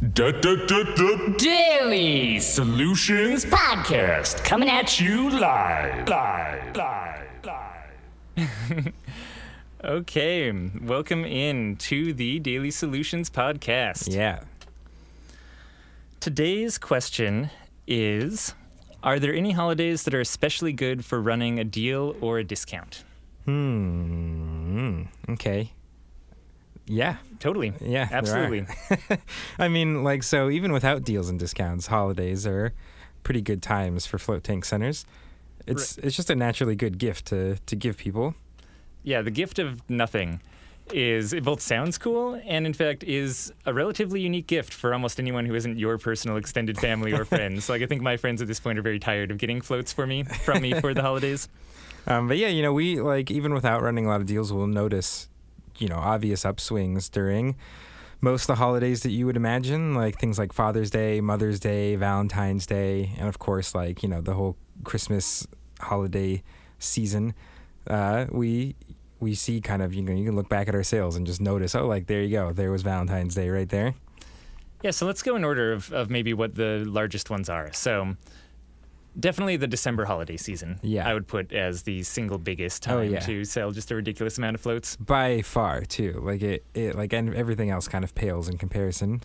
Daily Solutions Podcast, coming at you live. Okay, welcome in to the Daily Solutions Podcast. Yeah. Today's question is, are there any holidays that are especially good for running a deal or a discount? Okay. Yeah. Totally. Yeah. Absolutely. I mean, so even without deals and discounts, holidays are pretty good times for float tank centers. It's just a naturally good gift to give people. Yeah, the gift of nothing it both sounds cool and, in fact, is a relatively unique gift for almost anyone who isn't your personal extended family or friends. I think my friends at this point are very tired of getting floats from me for the holidays. But yeah, we even without running a lot of deals, we'll notice, obvious upswings during most of the holidays that you would imagine, like things like Father's Day, Mother's Day, Valentine's Day, and of course, the whole Christmas holiday season. We see kind of, you can look back at our sales and just notice, there you go, there was Valentine's Day right there. Yeah, so let's go in order of maybe what the largest ones are. So definitely the December holiday season, I would put as the single biggest time to sell just a ridiculous amount of floats. By far, too. And everything else kind of pales in comparison.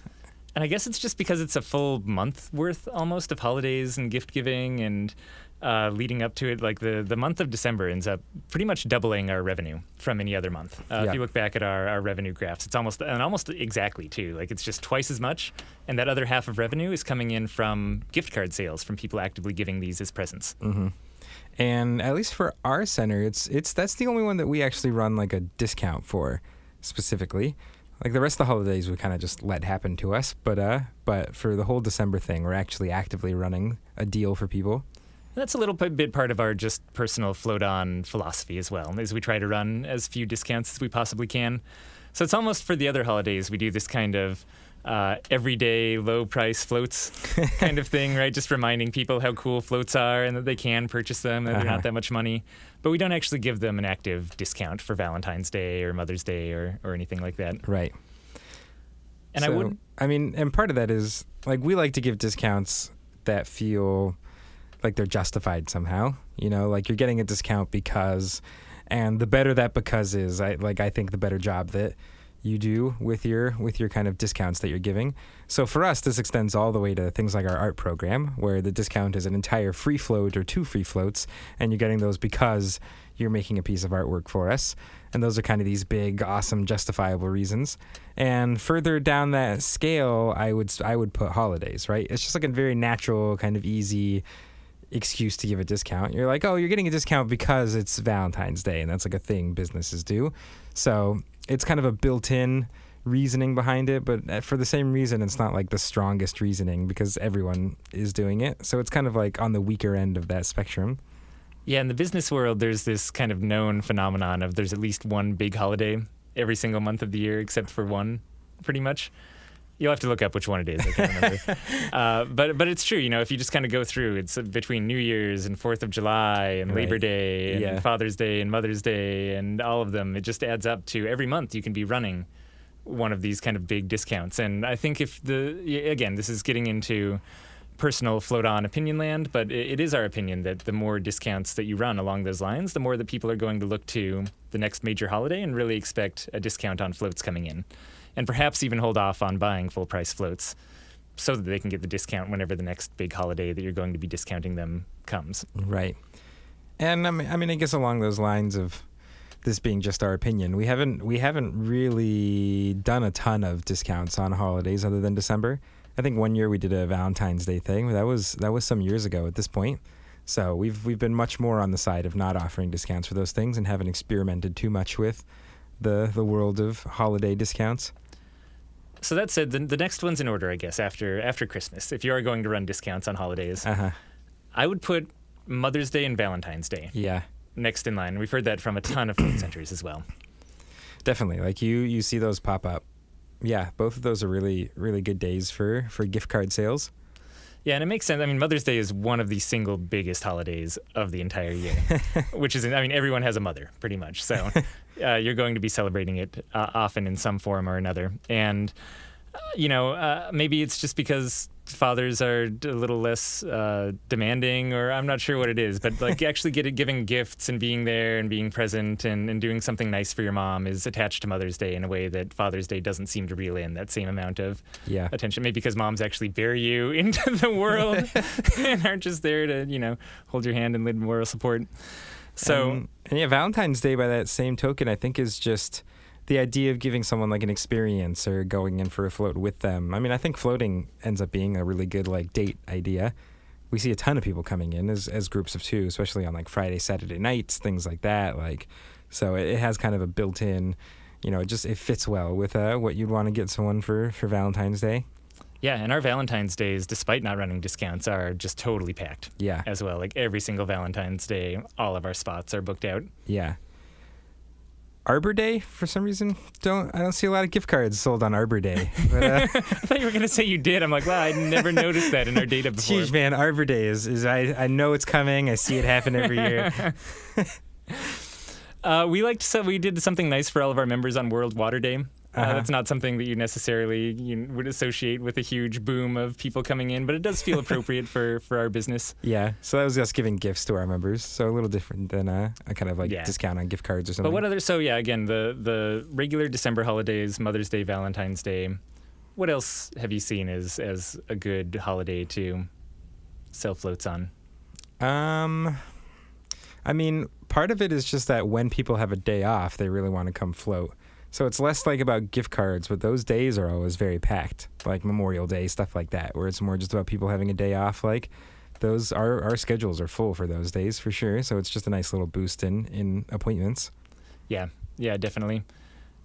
And I guess it's just because it's a full month worth almost of holidays and gift giving and leading up to it. The month of December ends up pretty much doubling our revenue from any other month. If you look back at our revenue graphs, it's almost exactly too. It's just twice as much. And that other half of revenue is coming in from gift card sales, from people actively giving these as presents. Mm-hmm. And at least for our center, that's the only one that we actually run a discount for specifically. The rest of the holidays we kind of just let happen to us, but for the whole December thing, we're actually actively running a deal for people. That's a little bit part of our just personal float-on philosophy as well, is we try to run as few discounts as we possibly can. So it's almost for the other holidays, we do this kind of everyday low-price floats kind of thing, right? Just reminding people how cool floats are and that they can purchase them, and they're not that much money. But we don't actually give them an active discount for Valentine's Day or Mother's Day or anything like that. Right. And and part of that is, we like to give discounts that feel like they're justified somehow. You're getting a discount because, and the better that because is, I think the better job that you do with your kind of discounts that you're giving. So for us, this extends all the way to things like our art program, where the discount is an entire free float or 2 free floats, and you're getting those because you're making a piece of artwork for us. And those are kind of these big, awesome, justifiable reasons. And further down that scale, I would put holidays, right? It's just a very natural, kind of easy excuse to give a discount. You're you're getting a discount because it's Valentine's Day, and that's a thing businesses do. So it's kind of a built-in reasoning behind it, but for the same reason, it's not the strongest reasoning because everyone is doing it. So it's kind of on the weaker end of that spectrum. Yeah, in the business world, there's this kind of known phenomenon of there's at least one big holiday every single month of the year, except for one, pretty much. You'll have to look up which one it is. I can't remember. But it's true. If you just kind of go through, it's between New Year's and 4th of July and Labor Day and Father's Day and Mother's Day and all of them. It just adds up to every month you can be running one of these kind of big discounts. And I think again, this is getting into personal float-on opinion land, but it is our opinion that the more discounts that you run along those lines, the more that people are going to look to the next major holiday and really expect a discount on floats coming in. And perhaps even hold off on buying full-price floats so that they can get the discount whenever the next big holiday that you're going to be discounting them comes. Right. And I guess along those lines of this being just our opinion, we haven't really done a ton of discounts on holidays other than December. I think one year we did a Valentine's Day thing. That was some years ago at this point. So we've been much more on the side of not offering discounts for those things and haven't experimented too much with the world of holiday discounts. So that said, the next one's in order, I guess, after Christmas. If you are going to run discounts on holidays, I would put Mother's Day and Valentine's Day next in line. We've heard that from a ton of float centers as well. Definitely. You see those pop up. Yeah, both of those are really, really good days for gift card sales. Yeah, and it makes sense. Mother's Day is one of the single biggest holidays of the entire year, which is, everyone has a mother, pretty much. So you're going to be celebrating it often in some form or another. And Maybe it's just because fathers are a little less demanding, or I'm not sure what it is, but like actually giving gifts and being there and being present and doing something nice for your mom is attached to Mother's Day in a way that Father's Day doesn't seem to reel in that same amount of attention. Maybe because moms actually bury you into the world and aren't just there to, hold your hand and lend moral support. So, and Valentine's Day, by that same token, I think is just the idea of giving someone like an experience or going in for a float with them. I mean, I think floating ends up being a really good like date idea. We see a ton of people coming in as groups of two, especially on like Friday, Saturday nights, things like that. Like, so it has kind of a built-in, it fits well with what you'd want to get someone for Valentine's Day. Yeah, and our Valentine's Days, despite not running discounts, are just totally packed. Yeah. As well, like every single Valentine's Day, all of our spots are booked out. Yeah. Arbor Day, for some reason, I don't see a lot of gift cards sold on Arbor Day. But, I thought you were going to say you did. I'm like, wow, I nead never noticed that in our data before. Jeez, man, Arbor Day is I know it's coming. I see it happen every year. We did something nice for all of our members on World Water Day. That's not something that you necessarily would associate with a huge boom of people coming in, but it does feel appropriate for our business. Yeah, so that was us giving gifts to our members, so a little different than a kind of like discount on gift cards or something. But what other? So yeah, again, the regular December holidays, Mother's Day, Valentine's Day. What else have you seen as a good holiday to sell floats on? I mean, part of it is just that when people have a day off, they really want to come float. So it's less like about gift cards, but those days are always very packed, like Memorial Day, stuff like that, where it's more just about people having a day off. Like those, our schedules are full for those days for sure. So it's just a nice little boost in appointments. Yeah, definitely.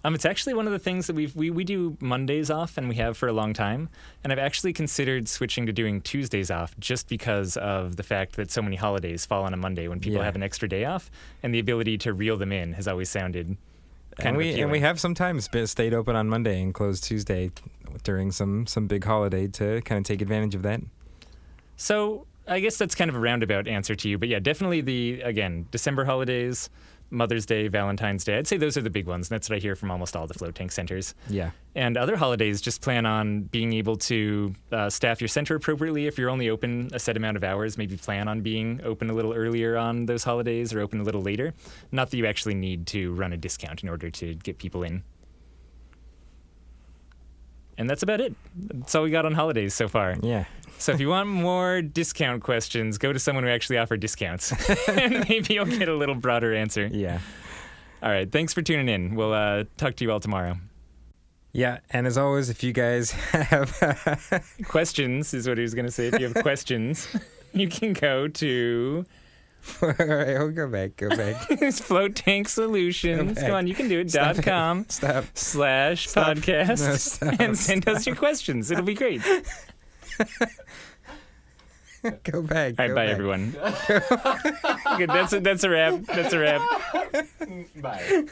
It's actually one of the things that we do Mondays off, and we have for a long time. And I've actually considered switching to doing Tuesdays off just because of the fact that so many holidays fall on a Monday when people have an extra day off, and the ability to reel them in has always sounded kind of appealing. And we have sometimes stayed open on Monday and closed Tuesday during some big holiday to kind of take advantage of that. So I guess that's kind of a roundabout answer to you, but yeah, definitely December holidays, Mother's Day, Valentine's Day. I'd say those are the big ones. And that's what I hear from almost all the float tank centers. Yeah. And other holidays, just plan on being able to staff your center appropriately. If you're only open a set amount of hours, maybe plan on being open a little earlier on those holidays or open a little later. Not that you actually need to run a discount in order to get people in. And that's about it. That's all we got on holidays so far. Yeah. So if you want more discount questions, go to someone who actually offers discounts. And maybe you'll get a little broader answer. Yeah. All right. Thanks for tuning in. We'll talk to you all tomorrow. Yeah. And as always, if you guys have questions, is what he was going to say. If you have questions, you can go to... All right, go back. It's Float Tank Solutions. Come on, you can do it. .com/podcast and send us your questions. It'll be great. Go back. All right, bye, everyone. Good, that's a wrap. Bye.